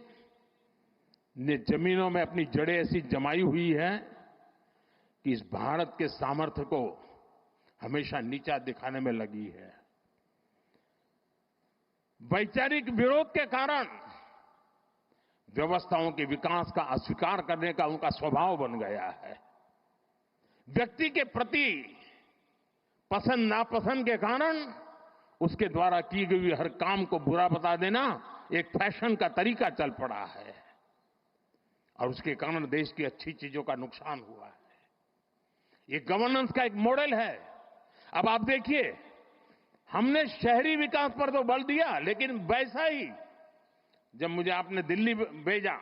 ने जमीनों में अपनी जड़ें ऐसी जमाई हुई है कि इस भारत के सामर्थ्य को हमेशा नीचा दिखाने में लगी है। वैचारिक विरोध के कारण व्यवस्थाओं के विकास का अस्वीकार करने का उनका स्वभाव बन गया है। व्यक्ति के प्रति पसंद नापसंद के कारण उसके द्वारा की गई हर काम को बुरा बता देना एक फैशन का तरीका चल पड़ा है और उसके कारण देश की अच्छी चीजों का नुकसान हुआ है। ये गवर्नेंस का एक मॉडल है। अब आप देखिए, हमने शहरी विकास पर तो बल दिया, लेकिन वैसा ही जब मुझे आपने दिल्ली भेजा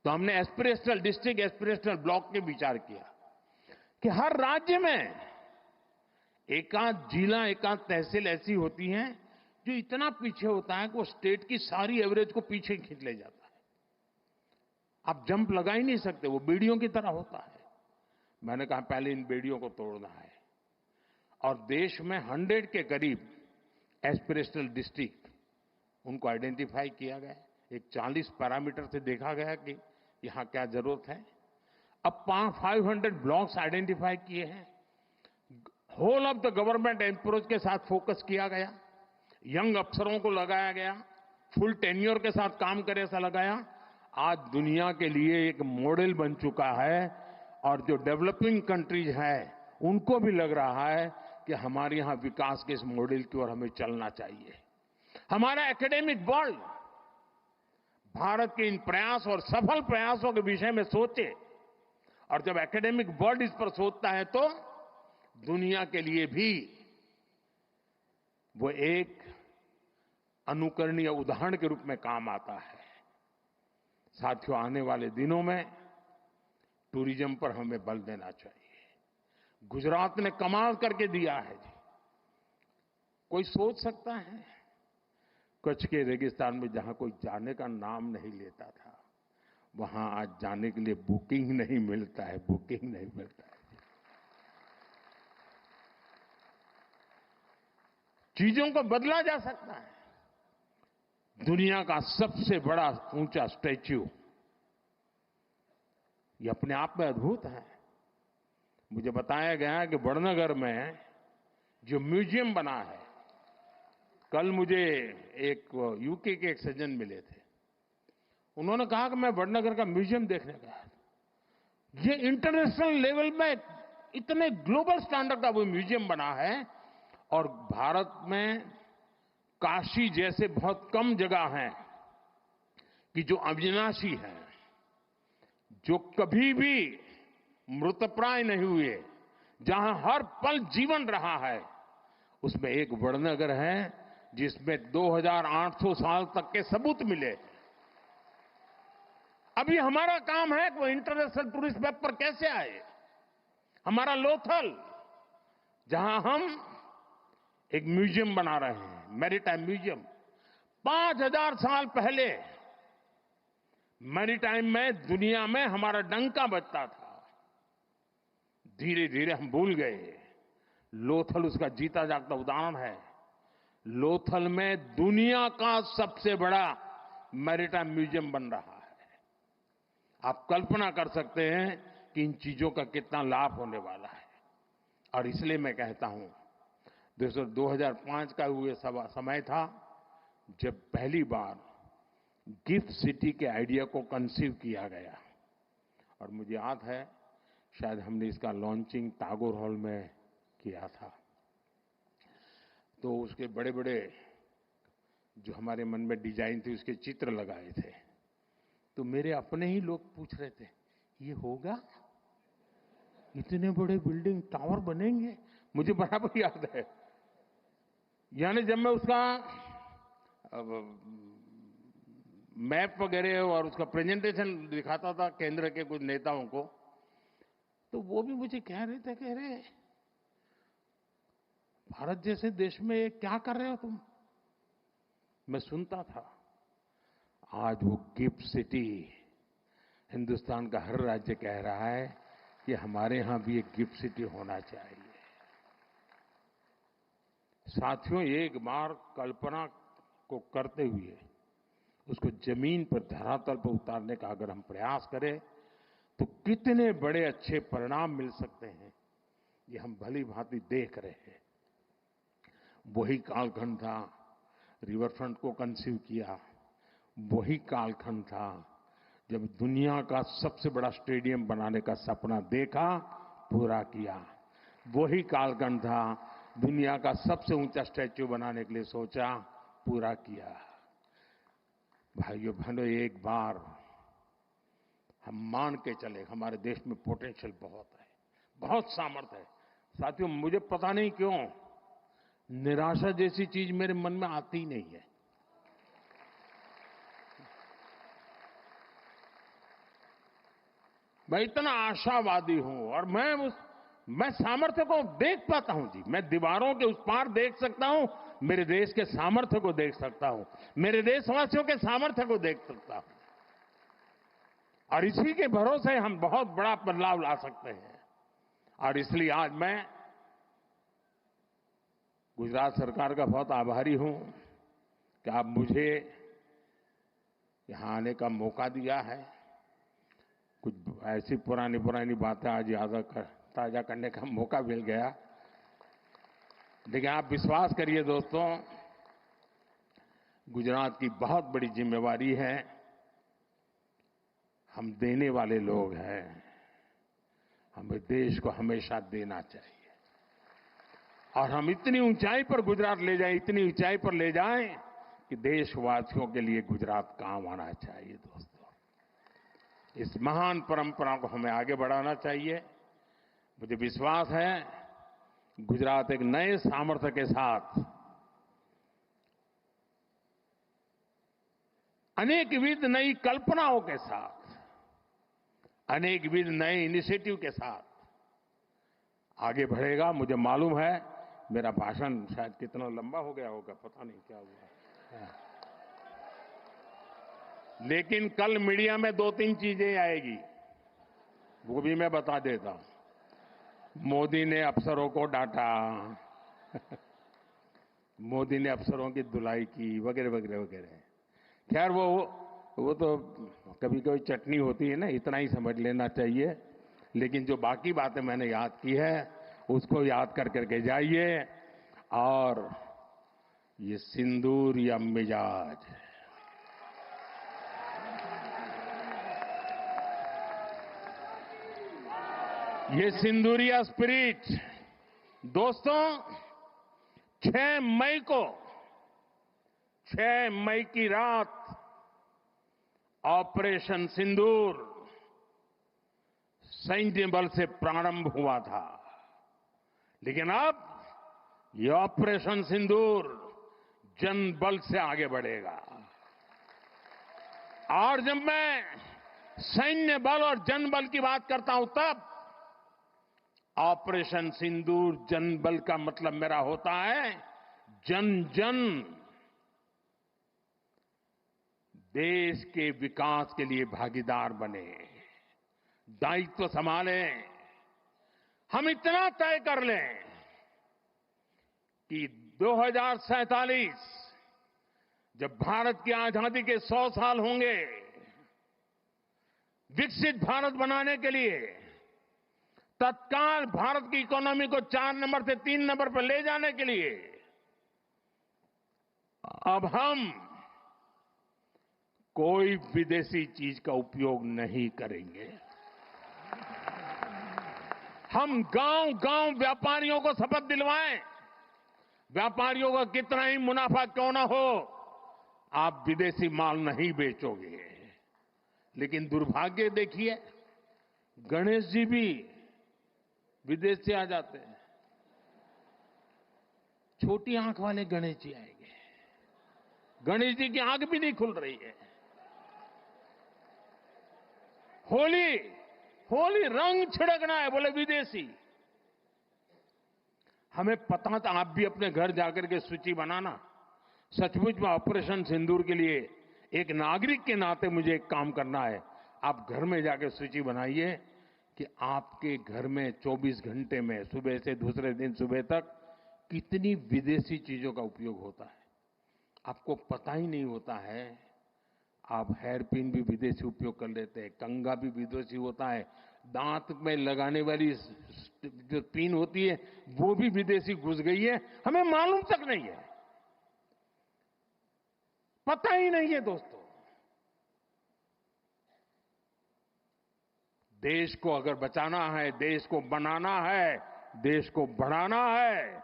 तो हमने एस्पिरेशनल डिस्ट्रिक्ट, एस्पिरेशनल ब्लॉक के विचार किया कि हर राज्य में एकाध जिला, एकाध तहसील ऐसी होती हैं जो इतना पीछे होता है कि वो स्टेट की सारी एवरेज को पीछे खींच ले जाता है। आप जंप लगा ही नहीं सकते, वो बेड़ियों की तरह होता है। मैंने कहा पहले इन बेड़ियों को तोड़ना है और देश में 100 के करीब एस्पिरेशनल डिस्ट्रिक्ट उनको आइडेंटिफाई किया गया। एक 40 पैरामीटर से देखा गया कि यहां क्या जरूरत है। अब 500 ब्लॉक्स आइडेंटिफाई किए हैं। Whole of the government approach के साथ फोकस किया गया, यंग अफसरों को लगाया गया, फुल टेन्योर के साथ काम करे ऐसा लगाया। आज दुनिया के लिए एक मॉडल बन चुका है और जो डेवलपिंग कंट्रीज है उनको भी लग रहा है कि हमारे यहां विकास के इस मॉडल की ओर हमें चलना चाहिए। हमारा एकेडमिक वर्ल्ड भारत के इन प्रयास और सफल प्रयासों के विषय में सोचे और जब एकेडमिक वर्ल्ड इस पर सोचता है तो दुनिया के लिए भी वो एक अनुकरणीय उदाहरण के रूप में काम आता है। साथियों, आने वाले दिनों में टूरिज्म पर हमें बल देना चाहिए। गुजरात ने कमाल करके दिया है जी। कोई सोच सकता है कच्छ के रेगिस्तान में जहां कोई जाने का नाम नहीं लेता था, वहां आज जाने के लिए बुकिंग नहीं मिलता है, बुकिंग नहीं मिलता है। चीजों को बदला जा सकता है। दुनिया का सबसे बड़ा ऊंचा स्टैच्यू, ये अपने आप में अद्भुत है। मुझे बताया गया कि वडनगर में जो म्यूजियम बना है, कल मुझे एक यूके के एक सज्जन मिले थे, उन्होंने कहा कि मैं वडनगर का म्यूजियम देखने गया। ये इंटरनेशनल लेवल में इतने ग्लोबल स्टैंडर्ड का वो म्यूजियम बना है, और भारत में काशी जैसे बहुत कम जगह हैं कि जो अविनाशी है, जो कभी भी मृतप्राय नहीं हुए, जहां हर पल जीवन रहा है, उसमें एक वडनगर है जिसमें 2800 साल तक के सबूत मिले। अभी हमारा काम है कि वो इंटरनेशनल टूरिस्ट मैप पर कैसे आए। हमारा लोथल, जहां हम एक म्यूजियम बना रहे हैं, मैरीटाइम म्यूजियम, 5000 साल पहले मैरीटाइम में दुनिया में हमारा डंका बजता था। धीरे धीरे हम भूल गए। लोथल उसका जीता जागता उदाहरण है। लोथल में दुनिया का सबसे बड़ा मैरीटाइम म्यूजियम बन रहा है। आप कल्पना कर सकते हैं कि इन चीजों का कितना लाभ होने वाला है। और इसलिए मैं कहता हूं, 2005 का हुए समय था जब पहली बार गिफ्ट सिटी के आइडिया को कंसीव किया गया। और मुझे याद है, शायद हमने इसका लॉन्चिंग टैगोर हॉल में किया था। तो उसके बड़े बड़े जो हमारे मन में डिजाइन थी, उसके चित्र लगाए थे। तो मेरे अपने ही लोग पूछ रहे थे, ये होगा? इतने बड़े बिल्डिंग टावर बनेंगे? मुझे बराबर याद है। यानी जब मैं उसका मैप वगैरह और उसका प्रेजेंटेशन दिखाता था केंद्र के कुछ नेताओं को, तो वो भी मुझे कह रहे भारत जैसे देश में क्या कर रहे हो तुम? मैं सुनता था। आज वो गिफ्ट सिटी, हिंदुस्तान का हर राज्य कह रहा है कि हमारे यहां भी एक गिफ्ट सिटी होना चाहिए। साथियों, एक बार कल्पना को करते हुए उसको जमीन पर, धरातल पर उतारने का अगर हम प्रयास करें तो कितने बड़े अच्छे परिणाम मिल सकते हैं, ये हम भली भांति देख रहे हैं। वही कालखंड था, रिवर फ्रंट को कंसीव किया। वही कालखंड था जब दुनिया का सबसे बड़ा स्टेडियम बनाने का सपना देखा, पूरा किया। वही कालखंड था दुनिया का सबसे ऊंचा स्टैच्यू बनाने के लिए सोचा, पूरा किया। भाइयों बहनों, एक बार हम मान के चले, हमारे देश में पोटेंशियल बहुत है, बहुत सामर्थ्य है। साथियों, मुझे पता नहीं क्यों निराशा जैसी चीज मेरे मन में आती ही नहीं है। मैं इतना आशावादी हूं, और मैं सामर्थ्य को देख पाता हूं जी। मैं दीवारों के उस पार देख सकता हूं, मेरे देश के सामर्थ्य को देख सकता हूं, मेरे देशवासियों के सामर्थ्य को देख सकता हूं। और इसी के भरोसे हम बहुत बड़ा बदलाव ला सकते हैं। और इसलिए आज मैं गुजरात सरकार का बहुत आभारी हूं कि आप मुझे यहां आने का मौका दिया है। कुछ ऐसी पुरानी पुरानी बातें आज ताजा करने का मौका मिल गया। लेकिन आप विश्वास करिए दोस्तों, गुजरात की बहुत बड़ी जिम्मेवारी है। हम देने वाले लोग हैं, हमें देश को हमेशा देना चाहिए। और हम इतनी ऊंचाई पर गुजरात ले जाएं, इतनी ऊंचाई पर ले जाएं कि देशवासियों के लिए गुजरात काम आना चाहिए। दोस्तों, इस महान परंपरा को हमें आगे बढ़ाना चाहिए। मुझे विश्वास है गुजरात एक नए सामर्थ्य के साथ, अनेकविध नई कल्पनाओं के साथ, अनेकविध नए इनिशिएटिव के साथ आगे बढ़ेगा। मुझे मालूम है मेरा भाषण शायद कितना लंबा हो गया होगा, पता नहीं क्या हुआ। लेकिन कल मीडिया में 2-3 चीजें आएगी, वो भी मैं बता देता हूं। मोदी ने अफसरों को डांटा, मोदी ने अफसरों की धुलाई की, वगैरह वगैरह वगैरह। खैर वो तो कभी कभी चटनी होती है ना, इतना ही समझ लेना चाहिए। लेकिन जो बाकी बातें मैंने याद की है उसको याद कर करके जाइए। और ये सिंदूर या मिजाज, ये सिंदूरिया स्पिरिट, दोस्तों 6 मई की रात ऑपरेशन सिंदूर सैन्य बल से प्रारंभ हुआ था, लेकिन अब ये ऑपरेशन सिंदूर जन बल से आगे बढ़ेगा। और जब मैं सैन्य बल और जन बल की बात करता हूं, तब ऑपरेशन सिंदूर जन बल का मतलब मेरा होता है जन जन देश के विकास के लिए भागीदार बने, दायित्व संभालें। हम इतना तय कर लें कि 2047 जब भारत की आजादी के 100 साल होंगे, विकसित भारत बनाने के लिए तत्काल भारत की इकोनॉमी को 4 नंबर से 3 नंबर पर ले जाने के लिए अब हम कोई विदेशी चीज का उपयोग नहीं करेंगे। हम गांव-गांव व्यापारियों को शपथ दिलवाएं, व्यापारियों का कितना ही मुनाफा क्यों ना हो, आप विदेशी माल नहीं बेचोगे। लेकिन दुर्भाग्य देखिए, गणेश जी भी विदेश से आ जाते हैं। छोटी आंख वाले गणेश जी आएंगे, गणेश जी की आंख भी नहीं खुल रही है। होली रंग छिड़कना है, बोले विदेशी। हमें पता था, आप भी अपने घर जाकर के सूची बनाना। सचमुच में ऑपरेशन सिंदूर के लिए एक नागरिक के नाते मुझे एक काम करना है। आप घर में जाकर सूची बनाइए कि आपके घर में 24 घंटे में सुबह से दूसरे दिन सुबह तक कितनी विदेशी चीजों का उपयोग होता है। आपको पता ही नहीं होता है। आप हेयर पिन भी विदेशी उपयोग कर लेते हैं, कंघा भी विदेशी होता है, दांत में लगाने वाली जो पिन होती है वो भी विदेशी घुस गई है, हमें मालूम तक नहीं है, पता ही नहीं है। दोस्तों, देश को अगर बचाना है, देश को बनाना है, देश को बढ़ाना है,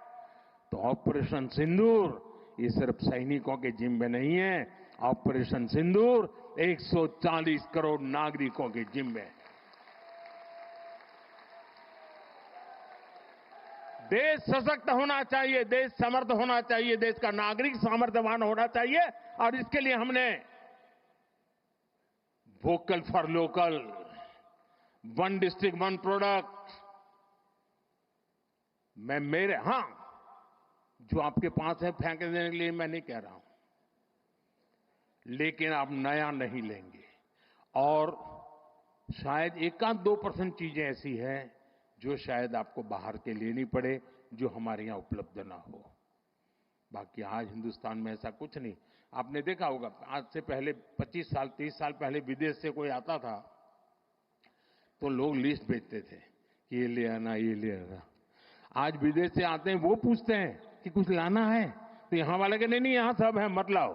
तो ऑपरेशन सिंदूर ये सिर्फ सैनिकों के जिम्मे नहीं है। ऑपरेशन सिंदूर 140 करोड़ नागरिकों के जिम्मे है। देश सशक्त होना चाहिए, देश समर्थ होना चाहिए, देश का नागरिक सामर्थ्यवान होना चाहिए। और इसके लिए हमने vocal for local, one district one product, जो आपके पास है फेंक देने के लिए मैं नहीं कह रहा हूं, लेकिन आप नया नहीं लेंगे। और शायद 1-2% चीजें ऐसी हैं जो शायद आपको बाहर के लेनी पड़े, जो हमारे यहां उपलब्ध ना हो। बाकी आज हिंदुस्तान में ऐसा कुछ नहीं। आपने देखा होगा, आज से पहले 25 साल 30 साल पहले विदेश से कोई आता था तो लोग लिस्ट भेजते थे कि ये ले आना, ये ले आना। आज विदेश से आते हैं, वो पूछते हैं कि कुछ लाना है, तो यहां वाले के नहीं, यहां सब है, मत लाओ,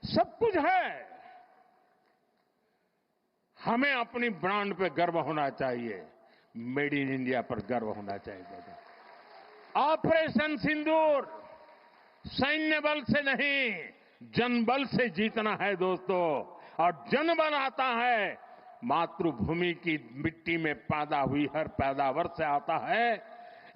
सब कुछ है। हमें अपनी ब्रांड पे गर्व होना चाहिए, मेड इन इंडिया पर गर्व होना चाहिए। ऑपरेशन सिंदूर सैन्य बल से नहीं, जनबल से जीतना है दोस्तों। और जनबल आता है मातृभूमि की मिट्टी में पैदा हुई हर पैदावार से आता है।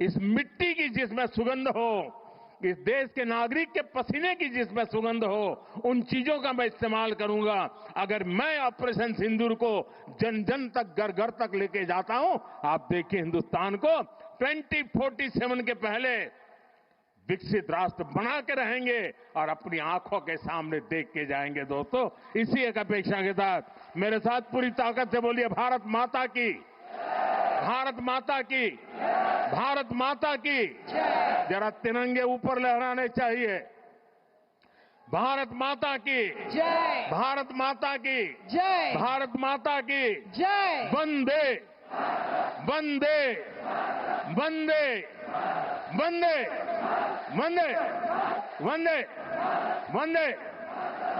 इस मिट्टी की जिसमें सुगंध हो, इस देश के नागरिक के पसीने की जिसमें सुगंध हो, उन चीजों का मैं इस्तेमाल करूंगा। अगर मैं ऑपरेशन सिंदूर को जन जन तक, घर घर तक लेके जाता हूं, आप देखिए हिंदुस्तान को 2047 के पहले विकसित राष्ट्र बना के रहेंगे और अपनी आंखों के सामने देख के जाएंगे। दोस्तों, इसी एक अपेक्षा के साथ मेरे साथ पूरी ताकत से बोलिए, भारत माता की, भारत माता की, भारत माता की। जरा तिरंगे ऊपर लहराने चाहिए। भारत माता की जय, भारत माता की जय, भारत माता की जय, वंदे वंदे वंदे वंदे वंदे वंदे वंदे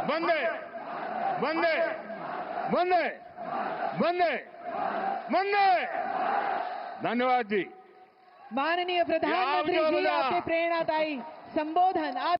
वंदे वंदे वंदे वंदे वंदे। धन्यवाद जी। माननीय प्रधानमंत्री जी, आपके प्रेरणादायी संबोधन आप